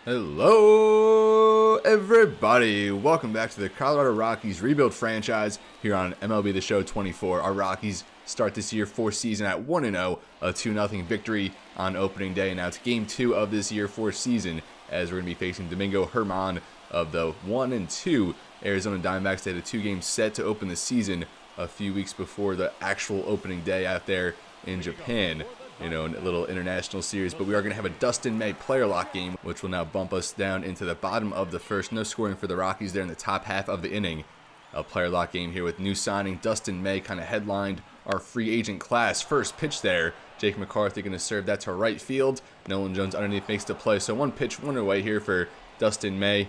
Hello, everybody. Welcome back to the Colorado Rockies rebuild franchise here on MLB The Show 24. Our Rockies start this year fourth season at 1-0, a 2-0 victory on opening day. Now it's game 2 of this year fourth season as we're going to be facing Domingo Germán of the 1-2 Arizona Diamondbacks. They had a 2-game set to open the season a few weeks before the actual opening day out there in Japan. A little international series, but we are going to have a Dustin May player lock game, which will now bump us down into the bottom of the first. No scoring for the Rockies there in the top half of the inning. A player lock game here with new signing Dustin May kind of headlined our free agent class. First pitch there, Jake McCarthy going to serve that to right field. Nolan Jones underneath makes the play. So one pitch, one away here for Dustin May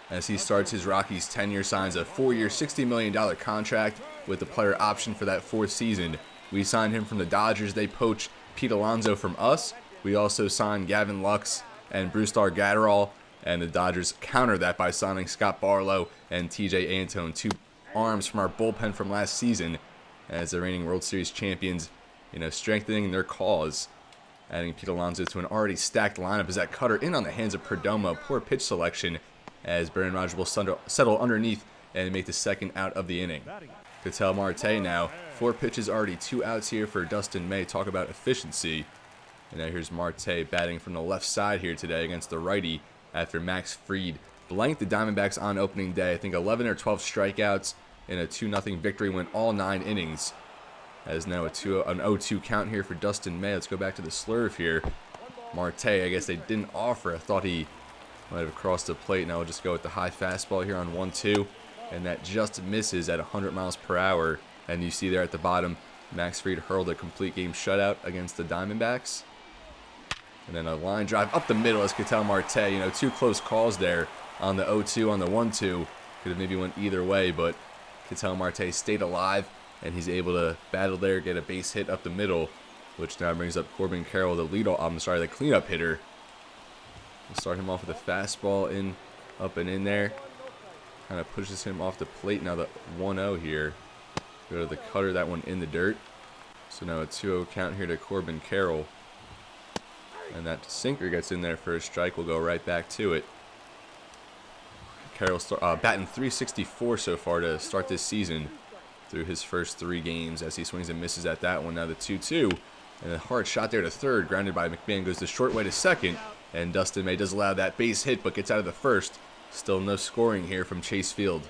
as he starts his Rockies tenure, signs a 4-year, $60 million contract with the player option for that fourth season. We signed him from the Dodgers. They poach Pete Alonso from us. We also signed Gavin Lux and Brusdar Graterol, and the Dodgers counter that by signing Scott Barlow and Tejay Antone, two arms from our bullpen from last season as the reigning World Series champions, strengthening their cause. Adding Pete Alonso to an already stacked lineup as that cutter in on the hands of Perdomo. Poor pitch selection as Brennan Rodgers will settle underneath and make the second out of the inning. Ketel Marte now. 4 pitches already, 2 outs here for Dustin May. Talk about efficiency. And now here's Marte batting from the left side here today against the righty after Max Fried blanked the Diamondbacks on opening day. I think 11 or 12 strikeouts in a 2-0 victory, went all 9 innings. As now an 0-2 count here for Dustin May. Let's go back to the slurve here. Marte, I guess they didn't offer. I thought he might have crossed the plate. Now we'll just go with the high fastball here on 1-2. And that just misses at 100 miles per hour. And you see there at the bottom, Max Fried hurled a complete game shutout against the Diamondbacks. And then a line drive up the middle as Ketel Marte. 2 close calls there on the 0-2, on the 1-2. Could have maybe went either way, but Ketel Marte stayed alive, and he's able to battle there, get a base hit up the middle, which now brings up Corbin Carroll, the cleanup hitter. We'll start him off with a fastball up and in there. Kind of pushes him off the plate. Now the 1-0 here. Go to the cutter, that one in the dirt. So now a 2-0 count here to Corbin Carroll. And that sinker gets in there for a strike. We'll go right back to it. Carroll batting .364 so far to start this season through his first 3 games as he swings and misses at that one. Now the 2-2. And a hard shot there to third. Grounded by McMahon. Goes the short way to second. And Dustin May does allow that base hit but gets out of the first. Still no scoring here from Chase Field.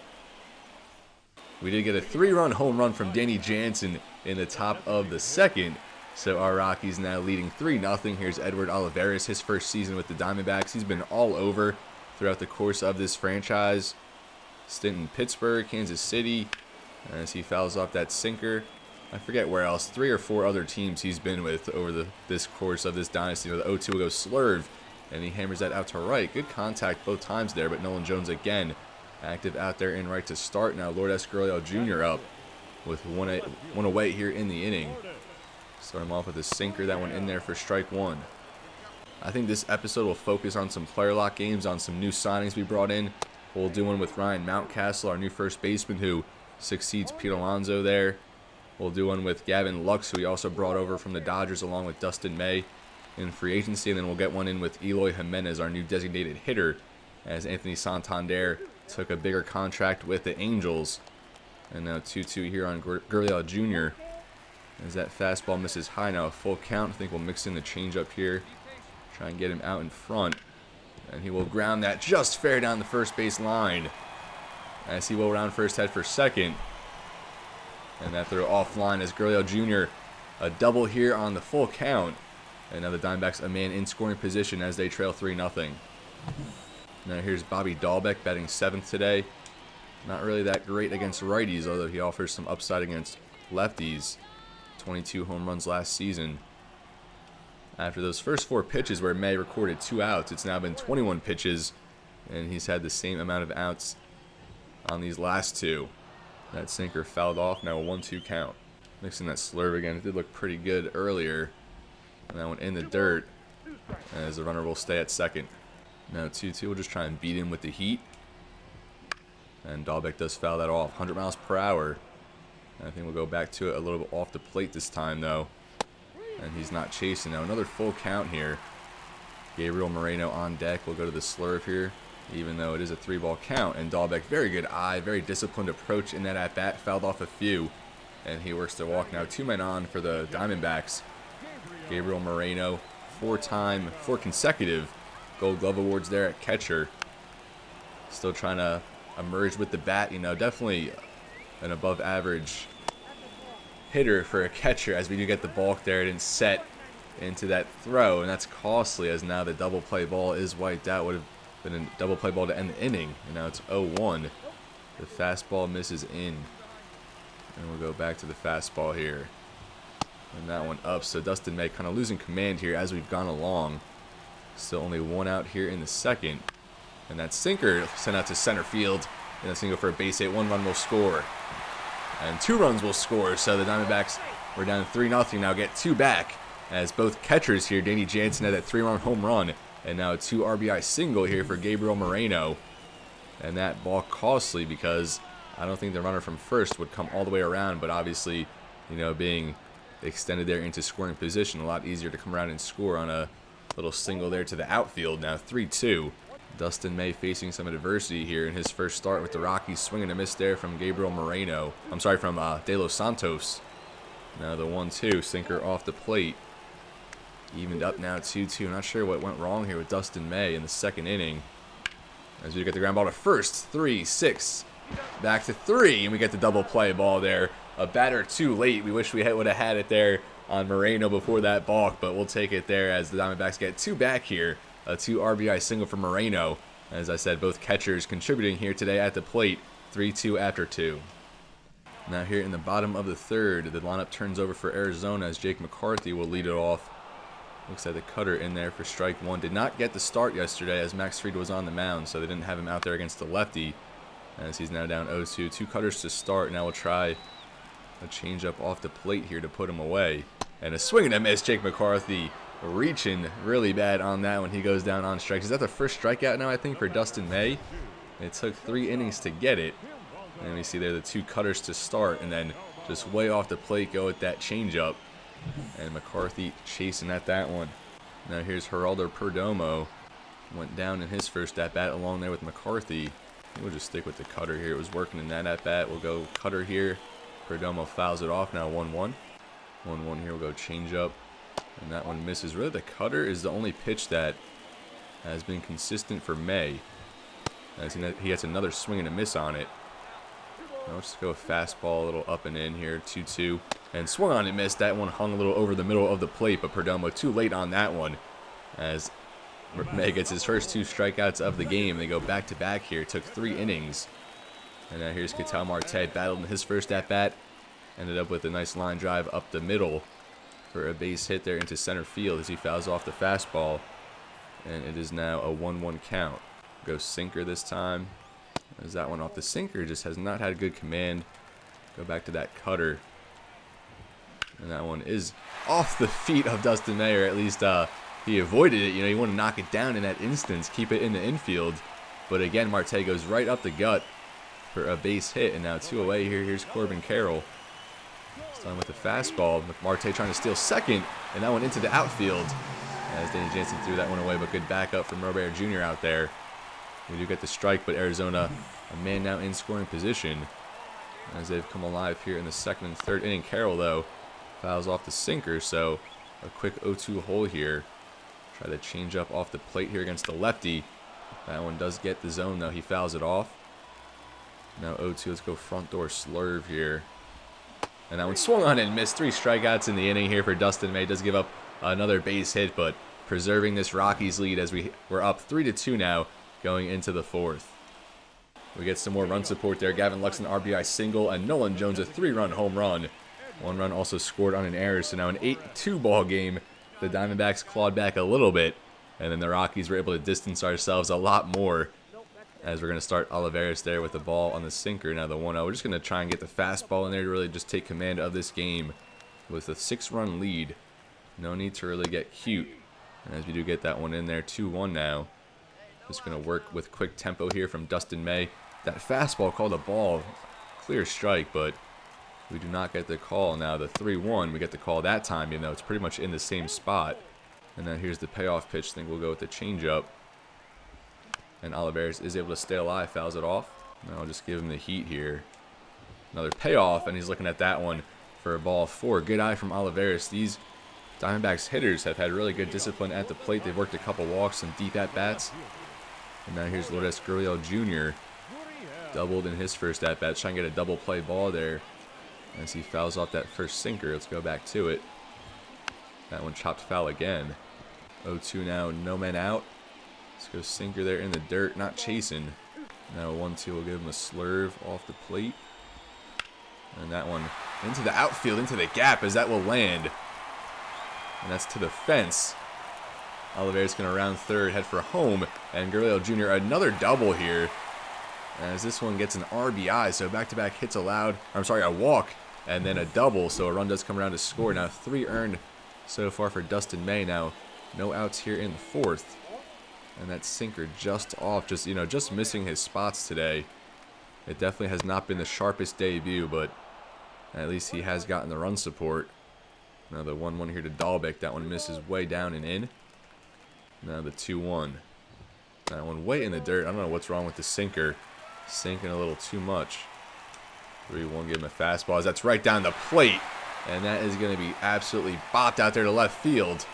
We did get a 3-run home run from Danny Jansen in the top of the second. So our Rockies now leading 3-0. Here's Edward Olivares, his first season with the Diamondbacks. He's been all over throughout the course of this franchise. Stint in Pittsburgh, Kansas City, as he fouls off that sinker. I forget where else. 3 or 4 other teams he's been with over this course of this dynasty. The 0-2 will go slurve, and he hammers that out to right. Good contact both times there, but Nolan Jones again active out there in right to start. Now Lourdes Gurriel Jr. up with one away here in the inning. Start him off with a sinker, that one in there for strike 1. I think this episode will focus on some player lock games, on some new signings we brought in. We'll do one with Ryan Mountcastle, our new first baseman who succeeds Pete Alonso there. We'll do one with Gavin Lux, who we also brought over from the Dodgers along with Dustin May in free agency. And then we'll get one in with Eloy Jimenez, our new designated hitter, as Anthony Santander took a bigger contract with the Angels. And now 2-2 here on Gurriel Jr. As that fastball misses high. Now a full count. I think we'll mix in the changeup here. Try and get him out in front. And he will ground that just fair down the first base line. As he will round first, head for second. And that throw offline as Gurriel Jr. a double here on the full count. And now the Diamondbacks a man in scoring position as they trail 3-0. Now here's Bobby Dahlbeck batting 7th today. Not really that great against righties, although he offers some upside against lefties. 22 home runs last season. After those first 4 pitches where May recorded 2 outs, it's now been 21 pitches, and he's had the same amount of outs on these last 2. That sinker fouled off, now a 1-2 count. Mixing that slurve again, it did look pretty good earlier. And that one in the dirt, as the runner will stay at second. Now 2-2, we'll just try and beat him with the heat. And Dahlbeck does foul that off, 100 miles per hour. And I think we'll go back to it a little bit off the plate this time, though. And he's not chasing. Now another full count here. Gabriel Moreno on deck. We'll go to the slurve here, even though it is a 3-ball count. And Dahlbeck, very good eye, very disciplined approach in that at-bat. Fouled off a few, and he works to walk. Now 2 men on for the Diamondbacks. Gabriel Moreno, 4 consecutive Gold Glove awards there at catcher. Still trying to emerge with the bat. You know, definitely an above-average hitter for a catcher, as we do get the balk there. It didn't set into that throw, and that's costly, as now the double play ball is wiped out. Would have been a double play ball to end the inning, and now it's 0-1. The fastball misses in, and we'll go back to the fastball here, and that one up. So Dustin May kind of losing command here as we've gone along. Still only 1 out here in the second, and that sinker sent out to center field, and that's going to go for a base hit. 1 run will score, and 2 runs will score. So the Diamondbacks were down 3-0, now get 2 back, as both catchers here, Danny Jansen had that 3-run home run, and now a 2 RBI single here for Gabriel Moreno. And that ball costly, because I don't think the runner from first would come all the way around, but obviously, you know, being extended there into scoring position, a lot easier to come around and score on a little single there to the outfield. Now 3-2. Dustin May facing some adversity here in his first start with the Rockies. Swinging a miss there from Gabriel Moreno. I'm sorry, from De Los Santos. Now the 1-2, sinker off the plate. Evened up now 2-2. Not sure what went wrong here with Dustin May in the second inning, as we get the ground ball to first. 3-6. Back to 3, and we get the double play ball there. A batter too late. We wish we would have had it there on Moreno before that balk, but we'll take it there as the Diamondbacks get 2 back here. A 2 RBI single for Moreno. As I said, both catchers contributing here today at the plate. 3-2 after 2. Now here in the bottom of the third, the lineup turns over for Arizona, as Jake McCarthy will lead it off. Looks like the cutter in there for strike 1. Did not get the start yesterday, as Max Fried was on the mound, so they didn't have him out there against the lefty, as he's now down 0-2. 2 cutters to start. Now we'll try a changeup off the plate here to put him away. And a swing and a miss. Jake McCarthy reaching really bad on that when he goes down on strikes. Is that the first strikeout now, I think, for Dustin May? It took 3 innings to get it. And we see there the 2 cutters to start, and then just way off the plate go with that changeup. And McCarthy chasing at that one. Now here's Geraldo Perdomo. Went down in his first at-bat along there with McCarthy. We'll just stick with the cutter here. It was working in that at-bat. We'll go cutter here. Perdomo fouls it off. Now 1-1. 1-1 here. We'll go changeup. And that one misses. Really, the cutter is the only pitch that has been consistent for May, as he gets another swing and a miss on it. Now let's go fastball, a little up and in here. 2-2. And swung on and missed. That one hung a little over the middle of the plate, but Perdomo too late on that one, as May gets his first 2 strikeouts of the game. They go back-to-back here. Took 3 innings. And now here's Ketel Marte, battled in his first at-bat. Ended up with a nice line drive up the middle for a base hit there into center field, as he fouls off the fastball. And it is now a 1-1 count. Go sinker this time, as that one off the sinker just has not had good command. Go back to that cutter. And that one is off the feet of Dustin May, or at least he avoided it. You know, you want to knock it down in that instance, keep it in the infield. But again, Marte goes right up the gut for a base hit. And now 2 away here. Here's Corbin Carroll. Starting with the fastball. Marte trying to steal second, and that one into the outfield, as Danny Jansen threw that one away. But good backup from Robert Jr. out there. We do get the strike, but Arizona, a man now in scoring position, as they've come alive here in the second and third inning. Carroll, though, fouls off the sinker, so a quick 0-2 hole here. Try to change up off the plate here against the lefty. That one does get the zone, though. He fouls it off. Now 0-2. Let's go front door slurve here. And that one swung on and missed. 3 strikeouts in the inning here for Dustin May. Does give up another base hit, but preserving this Rockies lead, as we're up 3-2 now going into the 4th. We get some more run support there. Gavin Lux an RBI single, and Nolan Jones a 3-run home run. 1 run also scored on an error. So now an 8-2 ball game. The Diamondbacks clawed back a little bit, and then the Rockies were able to distance ourselves a lot more, as we're going to start Olivares there with the ball on the sinker. Now the 1-0. We're just going to try and get the fastball in there to really just take command of this game with a 6-run lead. No need to really get cute. And as we do get that one in there, 2-1 now. Just going to work with quick tempo here from Dustin May. That fastball called a ball. Clear strike, but we do not get the call. Now the 3-1, we get the call that time, even though it's pretty much in the same spot. And then here's the payoff pitch. I think we'll go with the changeup. And Olivares is able to stay alive, fouls it off. Now I'll just give him the heat here. Another payoff, and he's looking at that one for a ball 4. Good eye from Olivares. These Diamondbacks hitters have had really good discipline at the plate. They've worked a couple walks, some deep at-bats. And now here's Lourdes Gurriel Jr. Doubled in his first at-bat, trying to get a double play ball there. As he fouls off that first sinker, let's go back to it. That one chopped foul again. 0-2 now, no men out. Let's go sinker there in the dirt, not chasing. Now 1-2, we'll give him a slurve off the plate. And that one into the outfield, into the gap, as that will land. And that's to the fence. Olivares going to round third, head for home. And Gurriel Jr. another double here. As this one gets an RBI, so back-to-back hits allowed. I'm sorry, a walk, and then a double. So a run does come around to score. Now 3 earned so far for Dustin May. Now no outs here in the 4th. And that sinker just off, just missing his spots today. It definitely has not been the sharpest debut, but at least he has gotten the run support. Now the 1-1 here to Dahlbeck. That one misses way down and in. Now the 2-1. That one way in the dirt. I don't know what's wrong with the sinker. Sinking a little too much. 3-1, give him a fastball. As that's right down the plate. And that is going to be absolutely bopped out there to left field.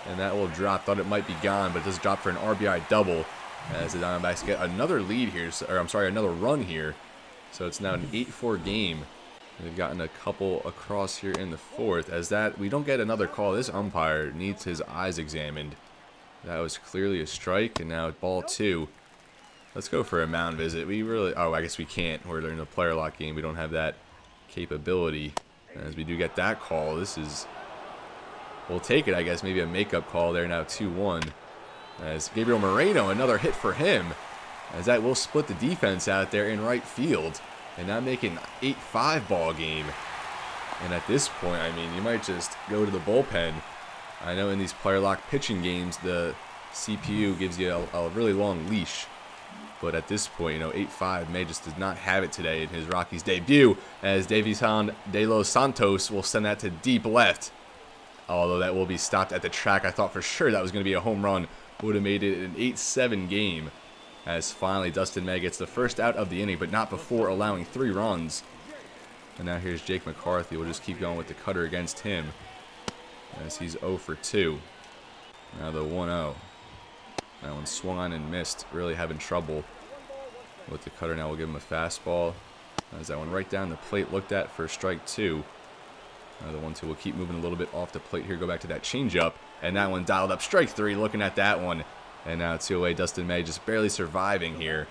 And that will drop. Thought it might be gone, but it does drop for an RBI double. As the Diamondbacks get another lead here. Or I'm sorry, another run here. So it's now an 8-4 game. They've gotten a couple across here in the 4th. As that, we don't get another call. This umpire needs his eyes examined. That was clearly a strike, and now ball 2. Let's go for a mound visit. I guess we can't. We're in a player lock game. We don't have that capability. As we do get that call, we'll take it, I guess. Maybe a makeup call there now, 2-1. As Gabriel Moreno, another hit for him. As that will split the defense out there in right field. And now making an 8-5 ball game. And at this point, I mean, you might just go to the bullpen. I know in these player lock pitching games, the CPU gives you a really long leash. But at this point, 8-5, May just does not have it today in his Rockies debut. As Davison De Los Santos will send that to deep left. Although that will be stopped at the track. I thought for sure that was going to be a home run. Would have made it an 8-7 game. As finally Dustin May gets the first out of the inning, but not before allowing 3 runs. And now here's Jake McCarthy. We'll just keep going with the cutter against him. As he's 0 for 2. Now the 1-0. That one swung on and missed. Really having trouble with the cutter. Now we'll give him a fastball. As that one right down the plate looked at for strike 2. Now the 1-2 will keep moving a little bit off the plate here. Go back to that changeup. And that one dialed up. Strike 3 looking at that one. And now 2-away. Dustin May just barely surviving here.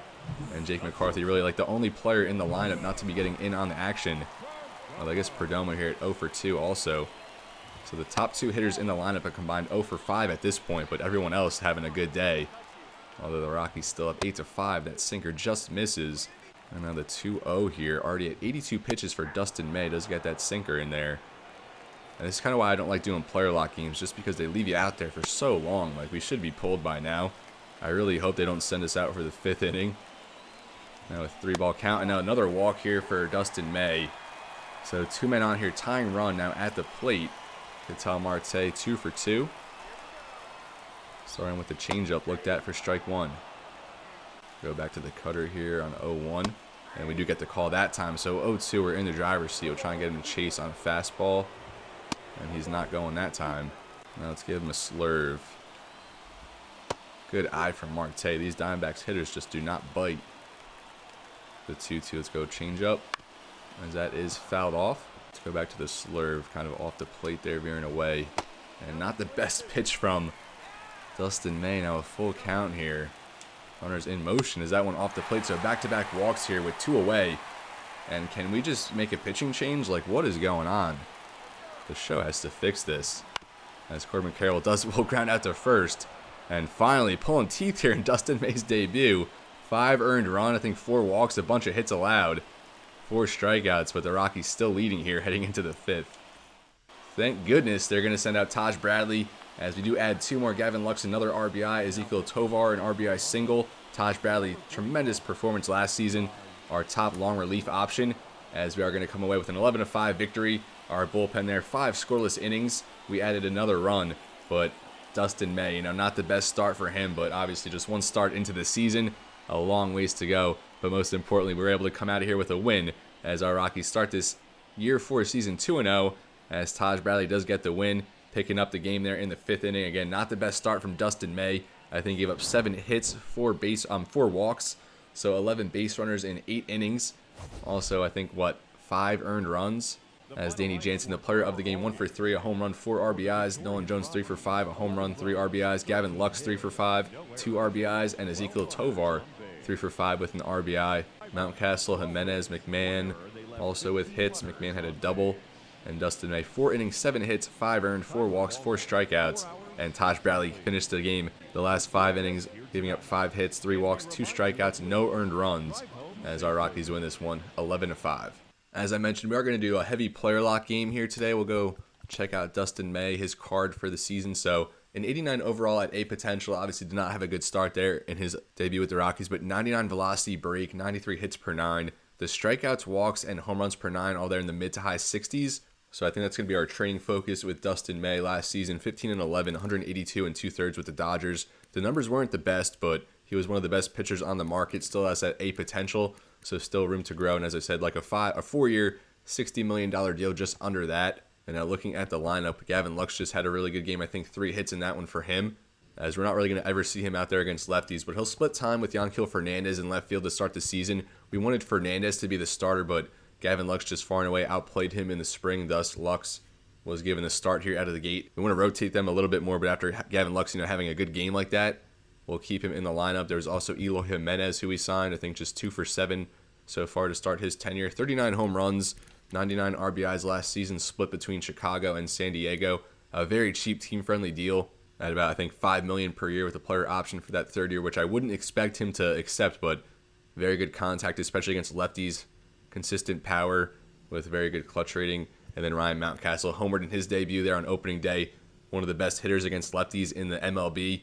And Jake McCarthy really like the only player in the lineup not to be getting in on the action. Well, I guess Perdomo here at 0 for 2 also. So the top 2 hitters in the lineup are combined 0 for 5 at this point, but everyone else having a good day. Although the Rockies still up 8-5, that sinker just misses. And now the 2-0 here, already at 82 pitches for Dustin May, does get that sinker in there. And this is kind of why I don't like doing player lock games, just because they leave you out there for so long. Like, we should be pulled by now. I really hope they don't send us out for the 5th inning. Now a 3-ball count, and now another walk here for Dustin May. So 2 men on here, tying run now at the plate. Ketel Marte 2 for 2. Starting with the changeup looked at for strike 1. Go back to the cutter here on 0-1. And we do get the call that time. So 0-2, we're in the driver's seat. We'll try and get him to chase on a fastball. And he's not going that time. Now let's give him a slurve. Good eye from Marte. These Diamondbacks hitters just do not bite. The 2-2, let's go changeup. As that is fouled off. Let's go back to the slurve, kind of off the plate there, veering away. And not the best pitch from Dustin May. Now a full count here. Runners in motion. Is that one off the plate? So back-to-back walks here with 2 away. And can we just make a pitching change? Like, what is going on? The show has to fix this. As Corbin Carroll will ground out to first. And finally, pulling teeth here in Dustin May's debut. 5 earned run, I think 4 walks, a bunch of hits allowed. 4 strikeouts, but the Rockies still leading here heading into the 5th. Thank goodness they're going to send out Taj Bradley, as we do add 2 more. Gavin Lux, another RBI. Ezekiel Tovar, an RBI single. Taj Bradley, tremendous performance last season. Our top long relief option, as we are going to come away with an 11-5 victory. Our bullpen there, 5 scoreless innings. We added another run, but Dustin May. Not the best start for him, but obviously just one start into the season. A long ways to go, but most importantly, we were able to come out of here with a win as our Rockies start this Year 4 season 2-0, as Taj Bradley does get the win, picking up the game there in the 5th inning. Again, not the best start from Dustin May. I think he gave up 7 hits, 4 walks, so 11 base runners in 8 innings. Also, I think, 5 earned runs, as Danny Jansen, the player of the game, 1 for 3, a home run, 4 RBIs. Nolan Jones, 3 for 5, a home run, 3 RBIs. Gavin Lux, 3 for 5, 2 RBIs. And Ezekiel Tovar, 3 for 5 with an RBI. Mountcastle, Jimenez, McMahon also with hits. McMahon had a double. And Dustin May, 4 innings, 7 hits, 5 earned, 4 walks, 4 strikeouts. And Taj Bradley finished the game the last 5 innings, giving up 5 hits, 3 walks, 2 strikeouts, no earned runs, as our Rockies win this one 11-5. As I mentioned, we are going to do a heavy player lock game here today. We'll go check out Dustin May, his card for the season. So an 89 overall at A potential. Obviously did not have a good start there in his debut with the Rockies, but 99 velocity break, 93 hits per 9. The strikeouts, walks, and home runs per 9 all there in the mid to high 60s. So I think that's going to be our training focus with Dustin May last season. 15-11, 182 and 2/3 with the Dodgers. The numbers weren't the best, but he was one of the best pitchers on the market. Still has that A potential, so still room to grow. And as I said, like a 4-year, $60 million deal just under that. And now looking at the lineup, Gavin Lux just had a really good game. I think 3 hits in that one for him, as we're not really going to ever see him out there against lefties. But he'll split time with Yanquiel Fernandez in left field to start the season. We wanted Fernandez to be the starter, but Gavin Lux just far and away outplayed him in the spring. Thus, Lux was given the start here out of the gate. We want to rotate them a little bit more, but after Gavin Lux, having a good game like that, we'll keep him in the lineup. There's also Eloy Jimenez, who we signed. I think just 2 for 7 so far to start his tenure. 39 home runs, 99 RBIs last season, split between Chicago and San Diego. A very cheap, team-friendly deal at about, I think, $5 million per year with a player option for that 3rd year, which I wouldn't expect him to accept, but very good contact, especially against lefties. Consistent power with very good clutch rating. And then Ryan Mountcastle homered in his debut there on opening day. One of the best hitters against lefties in the MLB.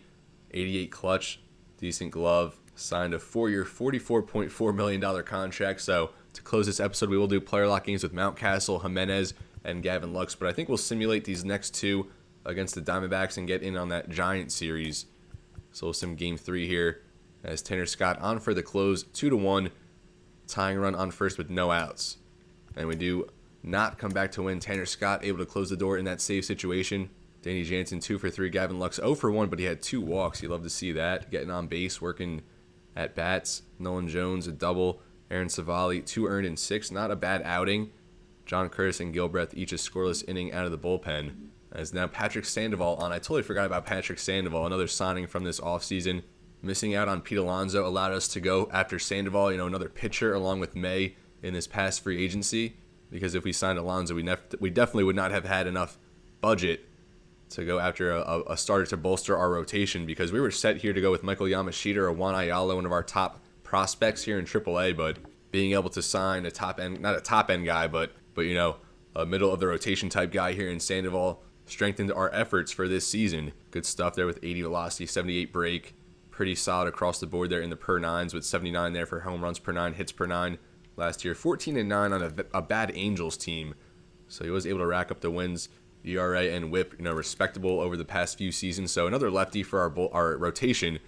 88 clutch, decent glove. Signed a 4-year, $44.4 million contract. So to close this episode, we will do player lock games with Mountcastle, Jimenez, and Gavin Lux. But I think we'll simulate these next 2 against the Diamondbacks and get in on that Giant series. So we'll sim game 3 here as Tanner Scott on for the close, 2-1. Tying run on first with no outs. And we do not come back to win. Tanner Scott able to close the door in that save situation. Danny Jansen 2 for 3. Gavin Lux 0 for 1, but he had 2 walks. You love to see that. Getting on base, working at bats. Nolan Jones a double. Aaron Savali 2 earned in 6. Not a bad outing. John Curtis and Gilbreth each a scoreless inning out of the bullpen. As now Patrick Sandoval on. I totally forgot about Patrick Sandoval. Another signing from this offseason. Missing out on Pete Alonso allowed us to go after Sandoval, another pitcher along with May in this past free agency. Because if we signed Alonso, we definitely would not have had enough budget to go after a starter to bolster our rotation. Because we were set here to go with Michael Yamashita or Juan Ayala, one of our top prospects here in AAA. But being able to sign a top end, not a top end guy, but a middle of the rotation type guy here in Sandoval strengthened our efforts for this season. Good stuff there with 80 velocity, 78 break. Pretty solid across the board there in the per 9s with 79 there for home runs per 9, hits per 9 last year. 14-9 on a bad Angels team. So he was able to rack up the wins, ERA and whip, respectable over the past few seasons. So another lefty for our rotation.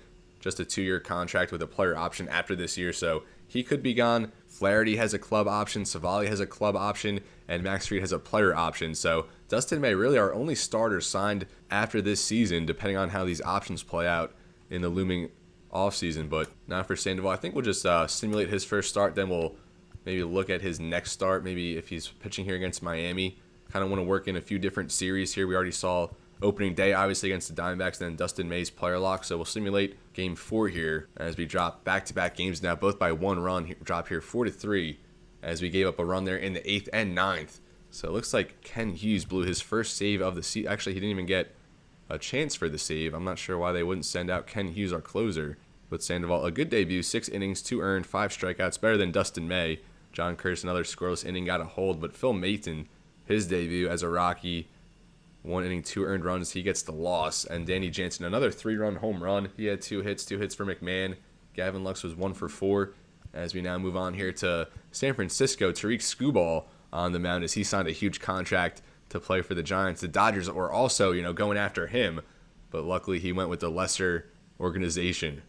Just a 2-year contract with a player option after this year. So he could be gone. Flaherty has a club option. Savali has a club option. And Max Fried has a player option. So Dustin May really our only starter signed after this season, depending on how these options play out in the looming offseason, but not for Sandoval. I think we'll just simulate his first start, then we'll maybe look at his next start, maybe if he's pitching here against Miami. Kind of want to work in a few different series here. We already saw opening day, obviously, against the Diamondbacks, then Dustin May's player lock, so we'll simulate game 4 here as we drop back-to-back games now, both by 1 run. Drop here 4-3 as we gave up a run there in the 8th and 9th. So it looks like Ken Hughes blew his first save of the season. Actually, he didn't even get a chance for the save. I'm not sure why they wouldn't send out Ken Hughes, our closer. But Sandoval, a good debut, 6 innings, 2 earned, 5 strikeouts, better than Dustin May. John Curtis, another scoreless inning, got a hold. But Phil Maton, his debut as a Rocky, 1 inning, 2 earned runs, he gets the loss. And Danny Jansen, another 3-run home run. He had 2 hits for McMahon. Gavin Lux was 1 for 4. As we now move on here to San Francisco, Tariq Skubal on the mound as he signed a huge contract to play for the Giants. The Dodgers were also, going after him. but luckily he went with the lesser organization.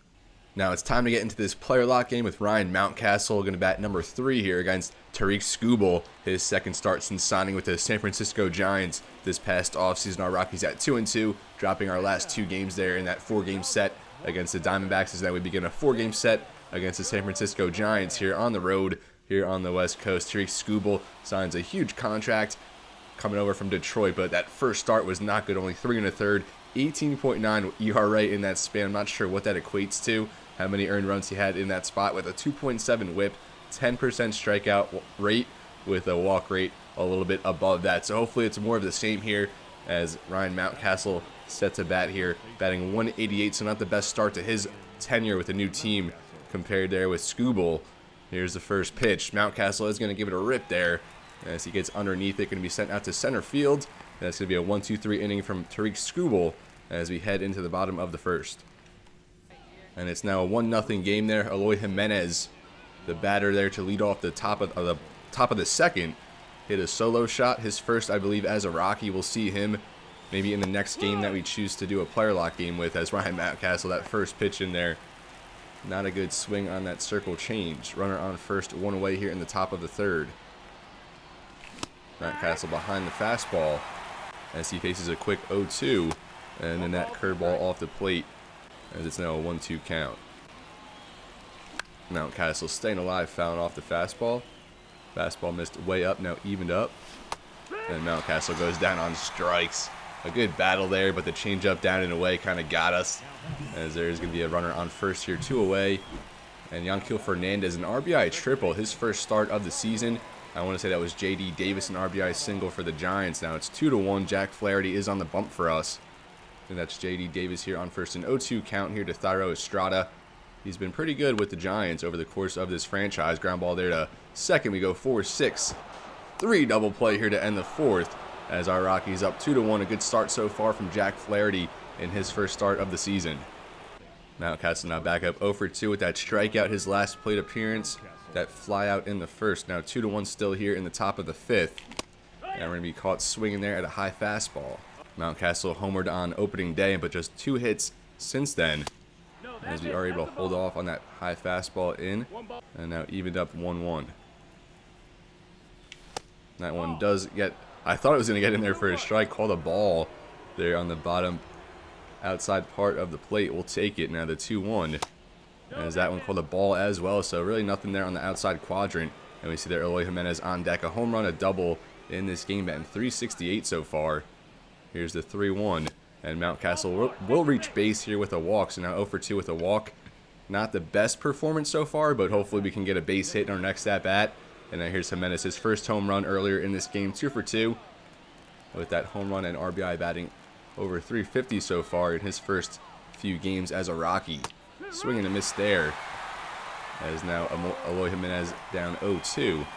Now it's time to get into this player lock game with Ryan Mountcastle, going to bat number 3 here against Tarik Skubal, his second start since signing with the San Francisco Giants this past offseason. Our Rockies at 2-2, dropping our last 2 games there in that 4-game set against the Diamondbacks, as now we begin a 4-game set against the San Francisco Giants here on the road, here on the West Coast. Tarik Skubal signs a huge contract coming over from Detroit, but that first start was not good. Only 3 1/3, 18.9 ERA in that span. I'm not sure what that equates to, how many earned runs he had in that spot, with a 2.7 whip, 10% strikeout rate, with a walk rate a little bit above that. So hopefully it's more of the same here as Ryan Mountcastle set to bat here, batting 188, so not the best start to his tenure with a new team compared there with Skubal. Here's the first pitch. Mountcastle is going to give it a rip there as he gets underneath it, going to be sent out to center field. That's going to be a 1-2-3 inning from Tarik Skubal as we head into the bottom of the first. And it's now a 1-0 game there. Eloy Jimenez, the batter there to lead off the top of the second, hit a solo shot, his first, I believe, as a Rocky. We'll see him maybe in the next game that we choose to do a player lock game with, as Ryan Mountcastle, that first pitch in there, not a good swing on that circle change. Runner on first, 1 away here in the top of the third. Mountcastle behind the fastball as he faces a quick 0-2, and then that curveball off the plate as it's now a 1-2 count. Mountcastle staying alive, fouling off the fastball. Fastball missed way up, now evened up. And Mountcastle goes down on strikes. A good battle there, but the changeup down and away kind of got us, as there's going to be a runner on first here, 2 away. And Yanquiel Fernandez, an RBI triple, his first start of the season. I want to say that was J.D. Davis, an RBI single for the Giants. Now it's 2-1. Jack Flaherty is on the bump for us. And that's J.D. Davis here on first, an 0-2 count here to Thairo Estrada. He's been pretty good with the Giants over the course of this franchise. Ground ball there to second. We go 4-6. 3 double play here to end the fourth, as our Rockies up 2-1. A good start so far from Jack Flaherty in his first start of the season. Mountcastle now back up 0-2 with that strikeout, his last plate appearance. That fly out in the first. Now 2-1 still here in the top of the fifth. And we're going to be caught swinging there at a high fastball. Mountcastle homered on opening day, but just 2 hits since then, as we are able to hold off on that high fastball in, and now evened up 1-1. That one does get, I thought it was going to get in there for a strike, called a ball there on the bottom outside part of the plate. We'll take it. Now the 2-1, as that one called a ball as well, so really nothing there on the outside quadrant. And we see there Eloy Jimenez on deck, a home run, a double in this game, batting 368 so far. Here's the 3-1, and Mountcastle will reach base here with a walk, so now 0-2 with a walk. Not the best performance so far, but hopefully we can get a base hit in our next at-bat. And now here's Jimenez, his first home run earlier in this game, 2-2, with that home run and RBI, batting over 350 so far in his first few games as a Rocky. Swing and a miss there, as now Eloy Jimenez down 0-2.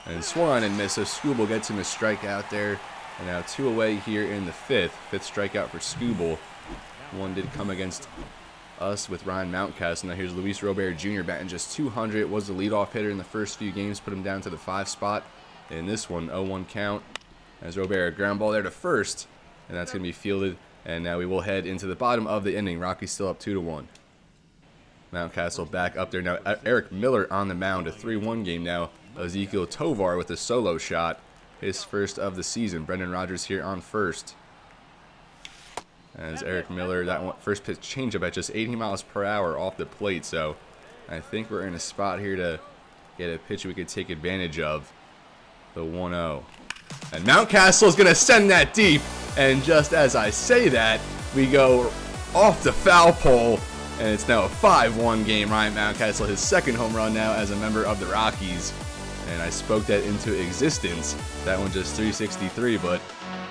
And swung and missed, so Skubal gets him a strikeout there. And now 2 away here in the fifth. Fifth strikeout for Skubal. One did come against us with Ryan Mountcastle. Now here's Luis Robert Jr. batting just 200. Was the leadoff hitter in the first few games, put him down to the 5 spot. In this one, 0-1 count, as Robert, ground ball there to first, and that's going to be fielded. And now we will head into the bottom of the inning. Rockies still up 2-1. Mountcastle back up there now. Eric Miller on the mound, a 3-1 game now. Ezekiel Tovar with a solo shot, his first of the season. Brendan Rodgers here on first, as Eric Miller, that one, first pitch changeup at just 80 miles per hour off the plate. So I think we're in a spot here to get a pitch we could take advantage of. The 1-0. And Mountcastle is going to send that deep. And just as I say that, we go off the foul pole. And it's now a 5-1 game. Ryan Mountcastle, his second home run now as a member of the Rockies. And I spoke that into existence. That one just 363, but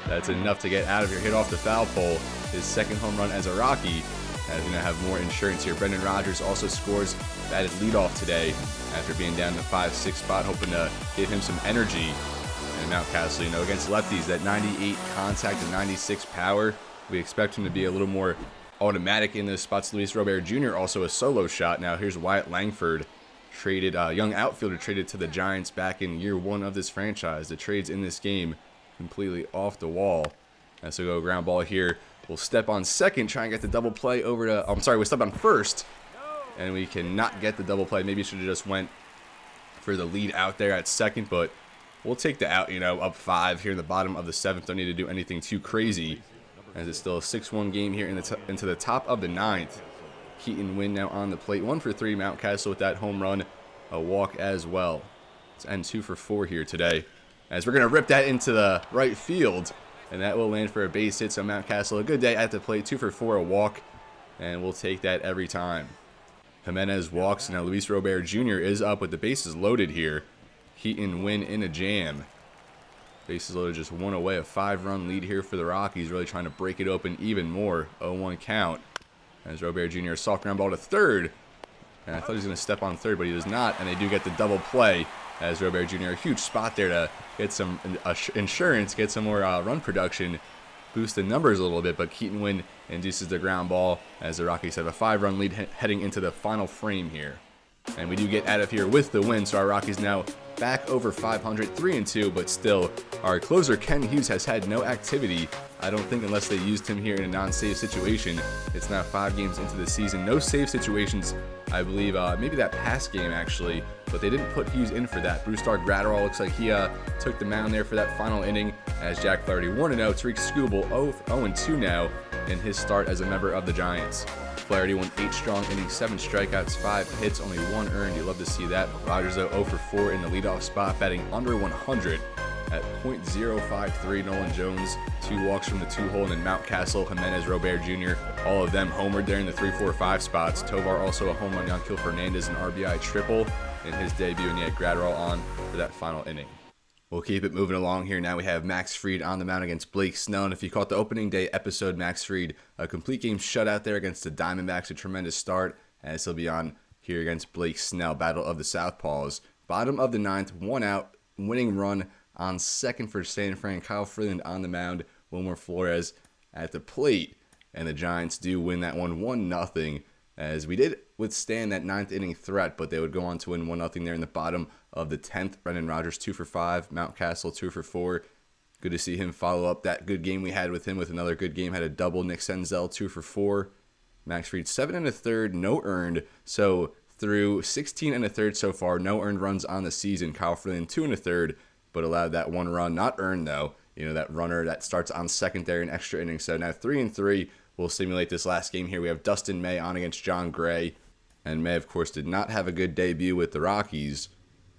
that's enough to get out of here. Hit off the foul pole. His second home run as a Rocky. As we now have more insurance here. Brendan Rodgers also scores, batted leadoff today after being down in the 5-6 spot, hoping to give him some energy. And Mountcastle, you know, against lefties, that 98 contact and 96 power, we expect him to be a little more automatic in those spots. Luis Robert Jr. also a solo shot. Now here's Wyatt Langford, traded, young outfielder traded to the Giants back in year 1 of this franchise. The trades in this game completely off the wall. And so go ground ball here. We'll step on second, try and get the double play over to, I'm sorry, we'll step on first. And we cannot get the double play. Maybe should have just went for the lead out there at second, but we'll take the out, up 5 here in the bottom of the 7th. Don't need to do anything too crazy, as it's still a 6-1 game here into the top of the 9th. Keaton Wynn now on the plate. 1 for 3, Mountcastle with that home run, a walk as well. Let's end 2 for 4 here today, as we're going to rip that into the right field, and that will land for a base hit. So Mountcastle, a good day at the plate. 2 for 4, a walk, and we'll take that every time. Jimenez walks. Now Luis Robert Jr. is up with the bases loaded here. Keaton Wynn in a jam. Bases loaded, just 1 away. A 5-run lead here for the Rockies, really trying to break it open even more. 0-1 count. As Robert Jr. soft ground ball to third. And I thought he was going to step on third, but he does not. And they do get the double play. As Robert Jr., a huge spot there to get some insurance, get some more run production, boost the numbers a little bit. But Keaton Wynn induces the ground ball, as the Rockies have a 5-run lead heading into the final frame here. And we do get out of here with the win, so our Rockies now back over 500, 3-2, but still, our closer Ken Hughes has had no activity. I don't think, unless they used him here in a non-save situation. It's now 5 games into the season. No save situations, I believe, maybe that past game actually, but they didn't put Hughes in for that. Brusdar Graterol looks like he took the mound there for that final inning, as Jack Flaherty 1-0. Tariq Skubal 0-2 now in his start as a member of the Giants. Flaherty won 8 strong innings, 7 strikeouts, 5 hits, only 1 earned. You love to see that. Rogers, though, 0 for 4 in the leadoff spot, batting under 100 at .053. Nolan Jones, 2 walks from the 2-hole, and then Mountcastle, Jimenez, Robert Jr., all of them homered there in the 3, 4, 5 spots. Tovar also a home run on Yanquiel Fernandez, an RBI triple in his debut, and he had Graterol on for that final inning. We'll keep it moving along here. Now we have Max Fried on the mound against Blake Snell. And if you caught the opening day episode, Max Fried, a complete game shutout there against the Diamondbacks, a tremendous start. As he'll be on here against Blake Snell, battle of the Southpaws. Bottom of the 9th, 1 out, winning run on second for San Fran. Kyle Freeland on the mound, Wilmer Flores at the plate. And the Giants do win that one 1-0. As we did withstand that 9th inning threat, but they would go on to win 1-0 there in the bottom of the 10th. Brendan Rodgers 2 for 5, Mountcastle 2 for 4. Good to see him follow up that good game we had with him with another good game. Had a double. Nick Senzel 2 for 4. Max Fried 7 1/3, no earned. So through 16 1/3 so far, no earned runs on the season. Kyle Freeland 2 1/3, but allowed that 1 run, not earned though. That runner that starts on second there in extra innings. So now 3-3. We'll simulate this last game here. We have Dustin May on against John Gray. And May, of course, did not have a good debut with the Rockies.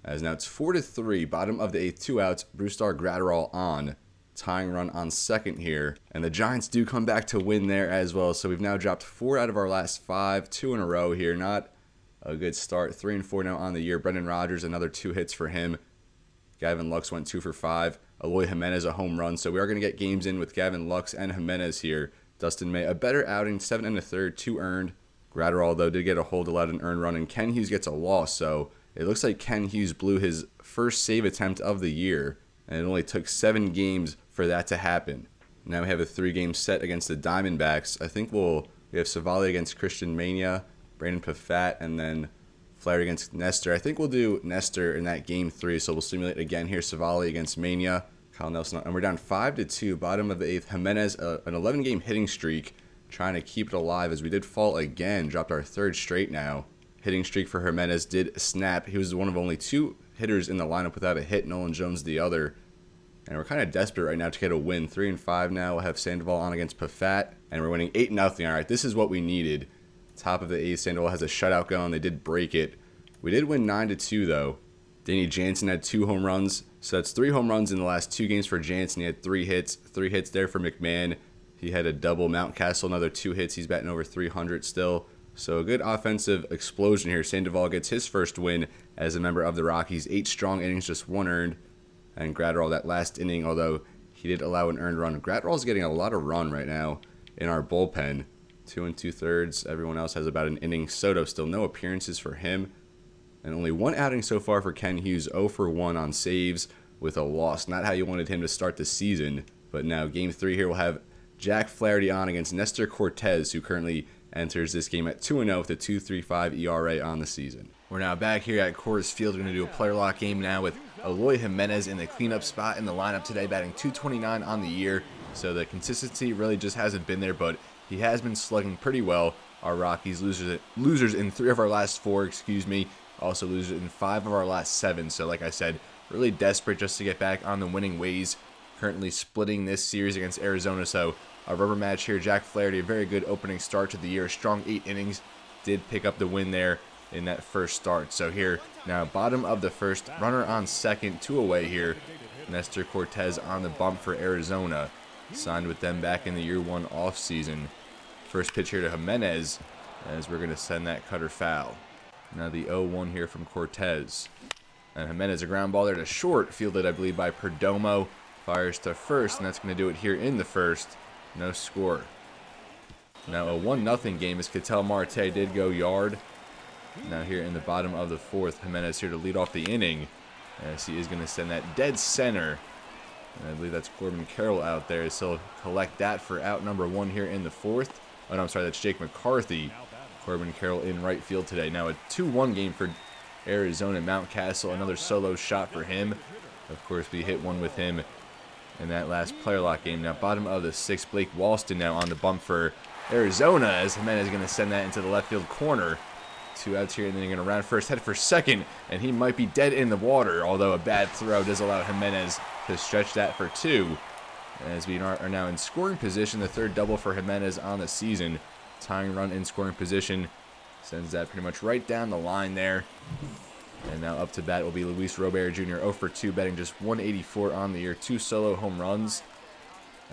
As now it's 4-3. Bottom of the 8th, 2 outs. Brusdar Graterol on. Tying run on second here. And the Giants do come back to win there as well. So we've now dropped 4 out of our last 5. 2 in a row here. Not a good start. 3-4 now on the year. Brendan Rodgers, another 2 hits for him. Gavin Lux went 2 for 5. Eloy Jimenez, a home run. So we are going to get games in with Gavin Lux and Jimenez here. Dustin May, a better outing, 7 1/3, 2 earned. Graterol, though, did get a hold, allowed an earned run, and Ken Hughes gets a loss. So it looks like Ken Hughes blew his first save attempt of the year, and it only took 7 games for that to happen. Now we have a 3-game set against the Diamondbacks. I think we have Savali against Christian Mania, Brandon Pafat, and then Flaherty against Nestor. I think we'll do Nestor in that game 3, so we'll simulate again here. Savali against Mania. Kyle Nelson, and we're down 5-2, bottom of the 8th. Jimenez, an 11-game hitting streak, trying to keep it alive as we did fall again. Dropped our 3rd straight now. Hitting streak for Jimenez did snap. He was one of only 2 hitters in the lineup without a hit. Nolan Jones the other. And we're kind of desperate right now to get a win. 3-5 now. We'll have Sandoval on against Pafat, and we're winning 8-0. All right, this is what we needed. Top of the 8th, Sandoval has a shutout going. They did break it. We did win 9-2 though. Danny Jansen had 2 home runs. So that's 3 home runs in the last 2 games for Jansen. He had 3 hits. 3 hits there for McMahon. He had a double. Mountcastle, another 2 hits. He's batting over 300 still. So a good offensive explosion here. Sandoval gets his first win as a member of the Rockies. 8 strong innings, just 1 earned. And Graterol, that last inning, although he did allow an earned run. Graterol's getting a lot of run right now in our bullpen. 2 2/3. Everyone else has about an inning. Soto, still no appearances for him. And only 1 outing so far for Ken Hughes, 0 for 1 on saves with a loss. Not how you wanted him to start the season. But now game 3 here, we'll have Jack Flaherty on against Nestor Cortez, who currently enters this game at 2-0 with a 2.35 ERA on the season. We're now back here at Coors Field. We're going to do a player lock game now with Eloy Jimenez in the cleanup spot in the lineup today, batting .229 on the year. So the consistency really just hasn't been there, but he has been slugging pretty well. Our Rockies losers in 3 of our last 4, also losers in 5 of our last 7. So like I said, really desperate just to get back on the winning ways. Currently splitting this series against Arizona, so a rubber match here. Jack Flaherty, a very good opening start to the year. Strong 8 innings, did pick up the win there in that first start. So here, now bottom of the first, runner on second, 2 away here. Nestor Cortez on the bump for Arizona. Signed with them back in the year 1 offseason. First pitch here to Jimenez, as we're going to send that cutter foul. Now the 0-1 here from Cortez. And Jimenez, a ground ball there to short, fielded, I believe, by Perdomo. Fires to first, and that's going to do it here in the first. No score. Now a 1-0 game as Ketel Marte did go yard. Now here in the bottom of the fourth, Jimenez here to lead off the inning, as he is going to send that dead center. And I believe that's Corbin Carroll out there, so he'll collect that for out number 1 here in the fourth. Oh, no, I'm sorry, that's Jake McCarthy. Corbin Carroll in right field today. Now a 2-1 game for Arizona. Mountcastle, another solo shot for him. Of course, we hit one with him in that last player lock game. Now bottom of the sixth, Blake Walston now on the bump for Arizona, as Jimenez is going to send that into the left field corner. 2 outs here, and then they're going to round first, head for second, and he might be dead in the water, although a bad throw does allow Jimenez to stretch that for 2. As we are now in scoring position, the 3rd double for Jimenez on the season. Tying run in scoring position. Sends that pretty much right down the line there. And now up to bat will be Luis Robert Jr. 0 for 2, batting just 184 on the year. 2 solo home runs.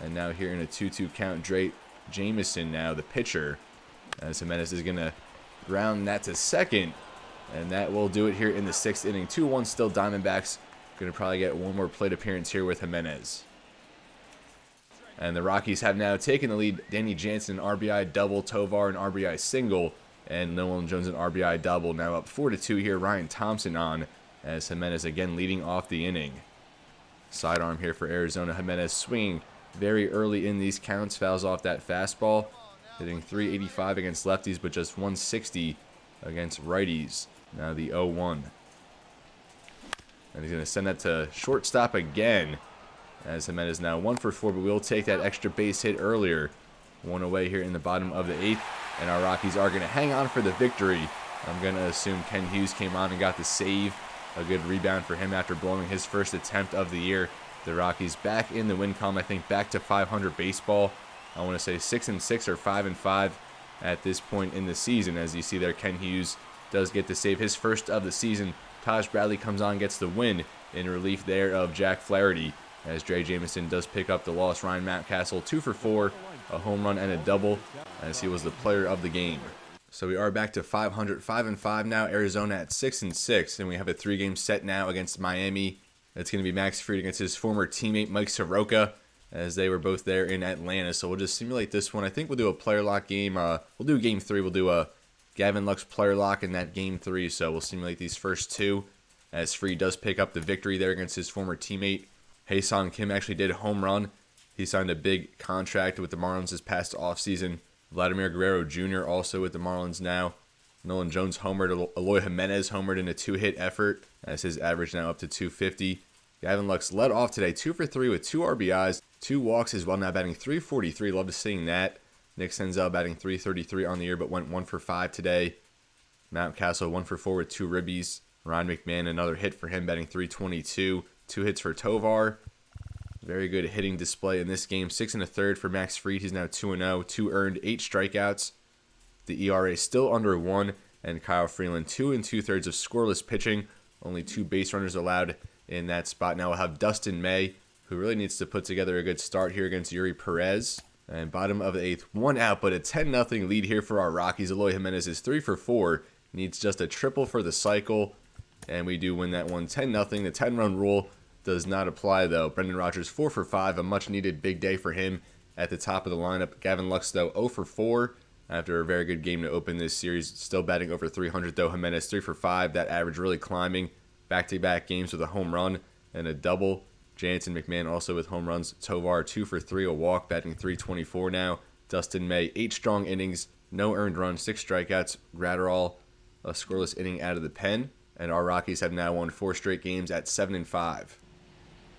And now here in a 2-2 count, Drake Jameson now, the pitcher. As Jimenez is going to ground that to second. And that will do it here in the 6th inning. 2-1 still Diamondbacks. Going to probably get one more plate appearance here with Jimenez. And the Rockies have now taken the lead. Danny Jansen, an RBI double. Tovar, an RBI single. And Nolan Jones, an RBI double. Now up 4-2 here. Ryan Thompson on, as Jimenez again leading off the inning. Sidearm here for Arizona. Jimenez swinging very early in these counts. Fouls off that fastball. Hitting 385 against lefties, but just 160 against righties. Now the 0-1. And he's going to send that to shortstop again. As Jimenez now 1 for 4, but we'll take that extra base hit earlier. 1 away here in the bottom of the 8th. And our Rockies are going to hang on for the victory. I'm going to assume Ken Hughes came on and got the save. A good rebound for him after blowing his first attempt of the year. The Rockies back in the win column, I think back to 500 baseball. I want to say 6-6 or 5-5 at this point in the season. As you see there, Ken Hughes does get the save, his first of the season. Taj Bradley comes on, gets the win in relief there of Jack Flaherty. As Dre Jameson does pick up the loss. Ryan Mountcastle 2 for 4, a home run and a double, as he was the player of the game. So we are back to 500, 5-5 now. Arizona at 6-6, and we have a 3-game set now against Miami. It's going to be Max Fried against his former teammate Mike Soroka, as they were both there in Atlanta. So we'll just simulate this one. I think we'll do a player lock game. We'll do game 3. We'll do a Gavin Lux player lock in that game 3. So we'll simulate these first 2, as Fried does pick up the victory there against his former teammate. Hae-Sung Kim actually did a home run. He signed a big contract with the Marlins this past offseason. Vladimir Guerrero Jr. also with the Marlins now. Nolan Jones homered. Eloy Jimenez homered in a 2-hit effort, as his average now up to 250. Gavin Lux led off today 2 for 3 with 2 RBIs, 2 walks as well, now batting 343. Love to seeing that. Nick Senzel batting 333 on the year, but went 1 for 5 today. Mountcastle 1 for 4 with 2 ribbies. Ryan McMahon, another hit for him, batting 322. 2 hits for Tovar. Very good hitting display in this game. 6 1/3 for Max Fried. He's now 2-0. 2 earned, 8 strikeouts. The ERA still under 1. And Kyle Freeland 2 2/3 of scoreless pitching. Only 2 base runners allowed in that spot. Now we'll have Dustin May, who really needs to put together a good start here against Yuri Perez. And bottom of the 8th, 1 out, but a 10-0 lead here for our Rockies. Eloy Jimenez is 3 for 4. Needs just a triple for the cycle. And we do win that one 10-0. The 10-run rule does not apply, though. Brendan Rodgers 4 for 5, a much-needed big day for him at the top of the lineup. Gavin Lux, though, 0 for 4 after a very good game to open this series. Still batting over 300, though. Jimenez 3 for 5, that average really climbing. Back-to-back games with a home run and a double. Jansen McMahon also with home runs. Tovar 2 for 3, a walk, batting 324 now. Dustin May 8 strong innings, no earned runs, 6 strikeouts. Gratterall a scoreless inning out of the pen. And our Rockies have now won 4 straight games at 7-5.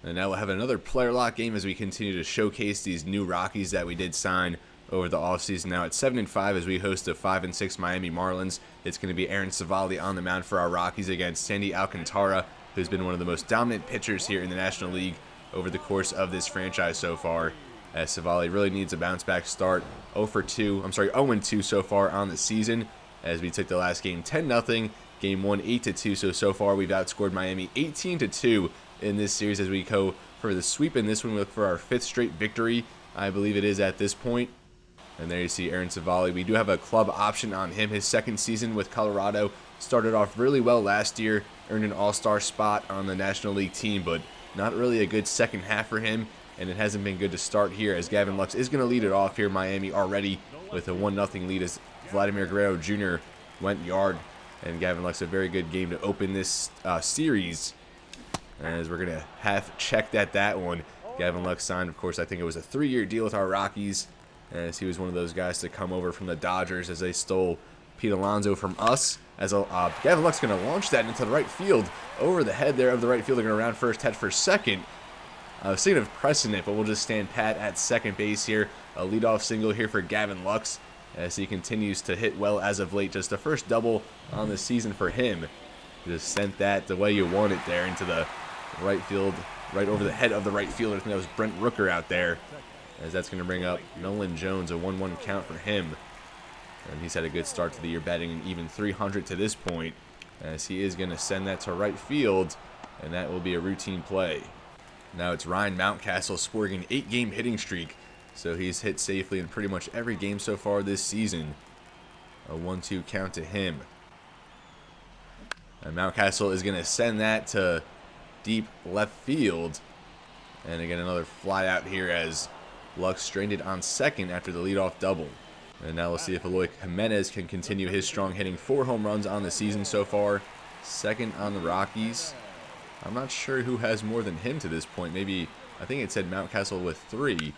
And now we'll have another player lock game as we continue to showcase these new Rockies that we did sign over the offseason. Now at 7-5 as we host the 5-6 Miami Marlins. It's going to be Aaron Civale on the mound for our Rockies against Sandy Alcantara, who's been one of the most dominant pitchers here in the National League over the course of this franchise so far. As Civale really needs a bounce back start. 0-2 so far on the season, as we took the last game 10-0, game 1 8-2. So far we've outscored Miami 18-2 in this series as we go for the sweep. In this one, we look for our 5th straight victory, I believe it is at this point. And there you see Aaron Civale. We do have a club option on him. His second season with Colorado started off really well last year, earned an all-star spot on the National League team, but not really a good second half for him, and it hasn't been good to start here, as Gavin Lux is going to lead it off here. Miami already with a 1-0 lead as Vladimir Guerrero Jr. went yard, and Gavin Lux a very good game to open this series. As we're going to half check that one. Gavin Lux signed, of course, I think it was a 3-year deal with our Rockies, as he was one of those guys to come over from the Dodgers as they stole Pete Alonso from us. As Gavin Lux going to launch that into the right field, over the head there of the right fielder, going to round first, head for second. I was thinking of pressing it, but we'll just stand pat at second base here. A leadoff single here for Gavin Lux as he continues to hit well as of late. Just the first double on the season for him. Just sent that the way you want it there into the right field, right over the head of the right fielder. I think that was Brent Rooker out there, as that's going to bring up Nolan Jones, a 1-1 count for him. And he's had a good start to the year, batting an even 300 to this point, as he is going to send that to right field, and that will be a routine play. Now it's Ryan Mountcastle sporting an 8-game hitting streak, so he's hit safely in pretty much every game so far this season. A 1-2 count to him. And Mountcastle is going to send that to deep left field. And again, another fly out here as Lux strained it on second after the leadoff double. And now we'll see if Eloy Jimenez can continue his strong hitting. 4 home runs on the season so far. Second on the Rockies. I'm not sure who has more than him to this point. Maybe, I think it said Mountcastle with 3.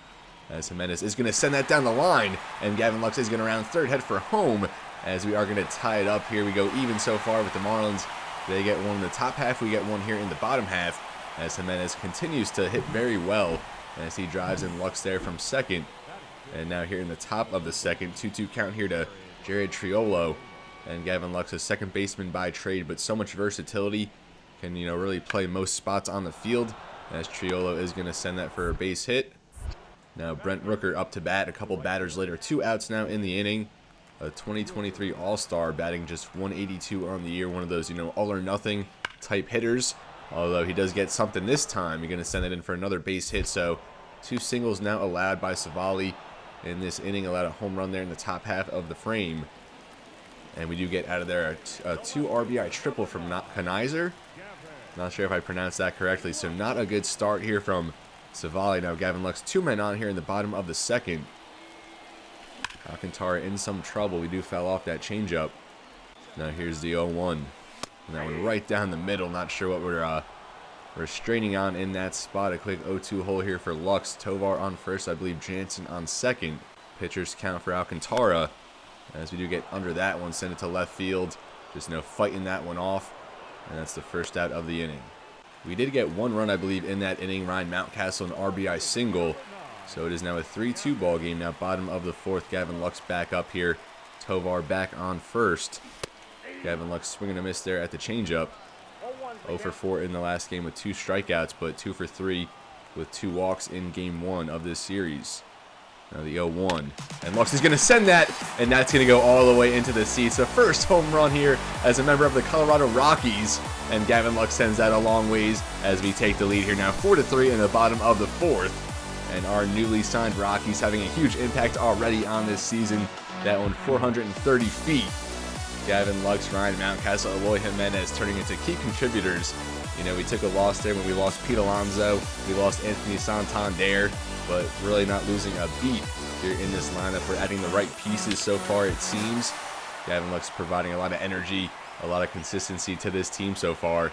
As Jimenez is going to send that down the line. And Gavin Lux is going to round third, head for home. As we are going to tie it up here. We go even so far with the Marlins. They get one in the top half. We get one here in the bottom half. As Jimenez continues to hit very well. As he drives in Lux there from second. And now here in the top of the second, 2-2 count here to Jared Triolo. And Gavin Lux, a second baseman by trade, but so much versatility. Can, really play most spots on the field. As Triolo is going to send that for a base hit. Now Brent Rooker up to bat, a couple batters later. 2 outs now in the inning. A 2023 All-Star, batting just 182 on the year. One of those, all or nothing type hitters. Although he does get something this time. You're going to send it in for another base hit. So 2 singles now allowed by Civale in this inning. Allowed a home run there in the top half of the frame. And we do get out of there a 2 RBI triple from Kanizer. Not sure if I pronounced that correctly. So not a good start here from Civale. Now Gavin Lux, 2 men on here in the bottom of the second. Alcantara in some trouble. We do foul off that changeup. Now here's the 0-1. And that one right down the middle. Not sure what we're straining on in that spot. A quick 0-2 hole here for Lux. Tovar on first. I believe Jansen on second. Pitchers count for Alcantara. As we do get under that one. Send it to left field. Just fighting that one off. And that's the first out of the inning. We did get 1 run, I believe, in that inning. Ryan Mountcastle, an RBI single. So it is now a 3-2 ball game. Now bottom of the 4th. Gavin Lux back up here. Tovar back on first. Gavin Lux swinging a miss there at the changeup. 0 for 4 in the last game with 2 strikeouts, but 2 for 3 with 2 walks in game 1 of this series. Now the 0-1. And Lux is going to send that, and that's going to go all the way into the seats. The first home run here as a member of the Colorado Rockies. And Gavin Lux sends that a long ways as we take the lead here now 4-3 in the bottom of the 4th. And our newly signed Rockies having a huge impact already on this season. That one 430 feet. Gavin Lux, Ryan Mountcastle, Eloy Jimenez turning into key contributors. We took a loss there when we lost Pete Alonso. We lost Anthony Santander, but really not losing a beat here in this lineup. We're adding the right pieces so far, it seems. Gavin Lux providing a lot of energy, a lot of consistency to this team so far.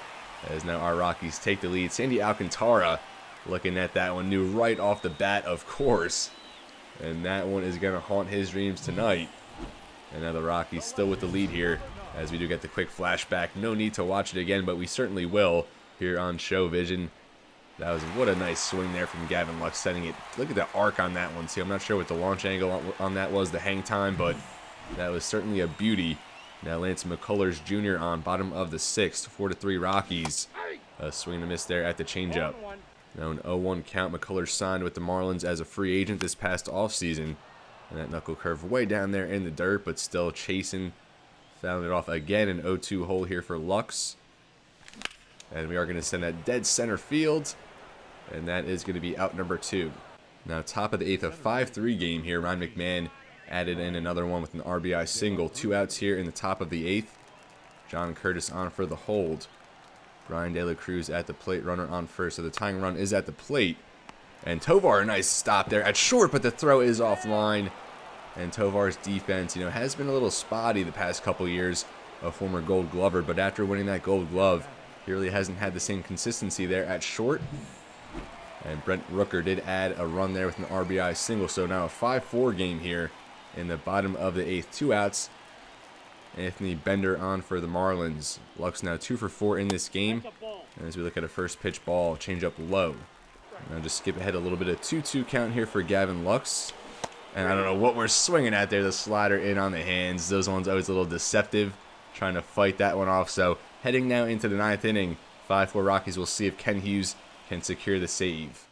As now our Rockies take the lead. Sandy Alcantara looking at that one, knew right off the bat, of course. And that one is going to haunt his dreams tonight. And now the Rockies still with the lead here as we do get the quick flashback. No need to watch it again, but we certainly will here on Show Vision. What a nice swing there from Gavin Lux, setting it. Look at the arc on that one, too. I'm not sure what the launch angle on that was, the hang time, but that was certainly a beauty. Now Lance McCullers Jr. on bottom of the 6th, 4-3 Rockies. A swing and a miss there at the changeup. Now an 0-1 count. McCullers signed with the Marlins as a free agent this past offseason. And that knuckle curve way down there in the dirt, but still chasing. Found it off again, an 0-2 hole here for Lux. And we are going to send that dead center field. And that is going to be out number 2. Now top of the 8th, a 5-3 game here. Ryan McMahon added in another one with an RBI single. 2 outs here in the top of the 8th. John Curtis on for the hold. Brian De La Cruz at the plate, runner on first. So the tying run is at the plate. And Tovar, a nice stop there at short, but the throw is offline. And Tovar's defense, has been a little spotty the past couple years. A former Gold Glover, but after winning that Gold Glove, he really hasn't had the same consistency there at short. And Brent Rooker did add a run there with an RBI single. So now a 5-4 game here in the bottom of the 8th. 2 outs. Anthony Bender on for the Marlins. Lux now 2 for 4 in this game. And as we look at a first pitch ball, change up low. Now just skip ahead a little bit. A 2-2 count here for Gavin Lux. And I don't know what we're swinging at there. The slider in on the hands. Those ones always a little deceptive. Trying to fight that one off. So heading now into the 9th inning. 5-4 Rockies. We'll see if Ken Hughes can secure the save.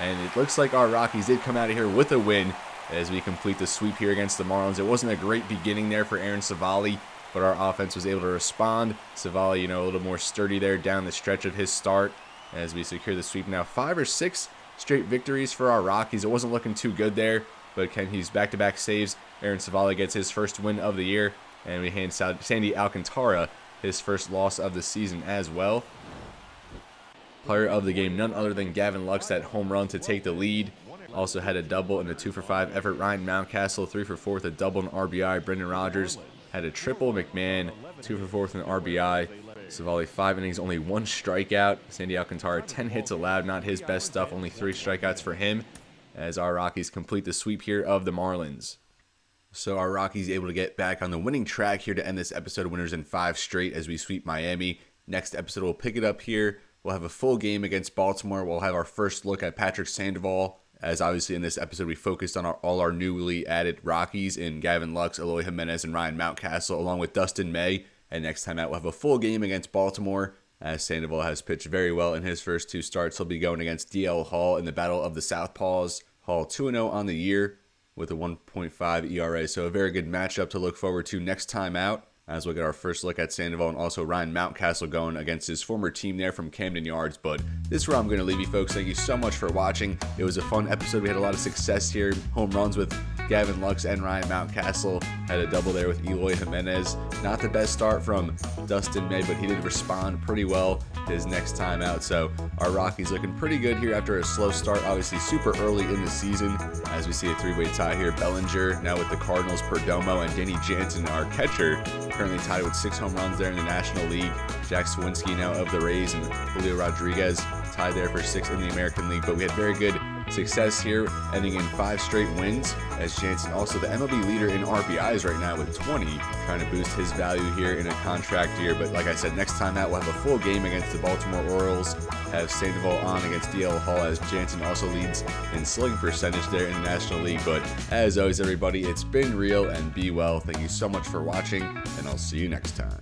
And it looks like our Rockies did come out of here with a win as we complete the sweep here against the Marlins. It wasn't a great beginning there for Aaron Civale, but our offense was able to respond. Civale, a little more sturdy there down the stretch of his start as we secure the sweep. Now 5 or 6 straight victories for our Rockies. It wasn't looking too good there, but Ken Hughes back-to-back saves. Aaron Civale gets his first win of the year, and we hand Sandy Alcantara his first loss of the season as well. Player of the game, none other than Gavin Lux, that home run to take the lead. Also had a double and a 2-for-5 effort. Ryan Mountcastle, 3 for 4 with a double and RBI. Brendan Rodgers had a triple. McMahon, 2 for 4 with an RBI. Civale, 5 innings, only 1 strikeout. Sandy Alcantara, 10 hits allowed, not his best stuff. Only 3 strikeouts for him as our Rockies complete the sweep here of the Marlins. So our Rockies able to get back on the winning track here to end this episode. Winners in 5 straight as we sweep Miami. Next episode, we'll pick it up here. We'll have a full game against Baltimore. We'll have our first look at Patrick Sandoval, as obviously in this episode we focused on all our newly added Rockies in Gavin Lux, Eloy Jimenez, and Ryan Mountcastle, along with Dustin May. And next time out, we'll have a full game against Baltimore, as Sandoval has pitched very well in his first 2 starts. He'll be going against DL Hall in the Battle of the Southpaws. Hall 2-0 on the year with a 1.5 ERA, so a very good matchup to look forward to next time out, as we'll get our first look at Sandoval and also Ryan Mountcastle going against his former team there from Camden Yards. But this is where I'm going to leave you folks. Thank you so much for watching. It was a fun episode. We had a lot of success here. Home runs with Gavin Lux and Ryan Mountcastle. Had a double there with Eloy Jimenez. Not the best start from Dustin May, but he did respond pretty well his next time out. So our Rockies looking pretty good here after a slow start. Obviously super early in the season as we see a 3-way tie here. Bellinger now with the Cardinals, Perdomo, and Danny Jansen, our catcher, currently tied with 6 home runs there in the National League. Jack Swinski now of the Rays, and Julio Rodriguez tied there for 6 in the American League. But we had very good success here, ending in 5 straight wins, as Jansen, also the MLB leader in RBIs right now with 20, trying to boost his value here in a contract year. But like I said, next time out we'll have a full game against the Baltimore Orioles, have Sandoval on against DL Hall, as Jansen also leads in slugging percentage there in the National League. But as always, everybody, it's been real, and be well. Thank you so much for watching, and I'll see you next time.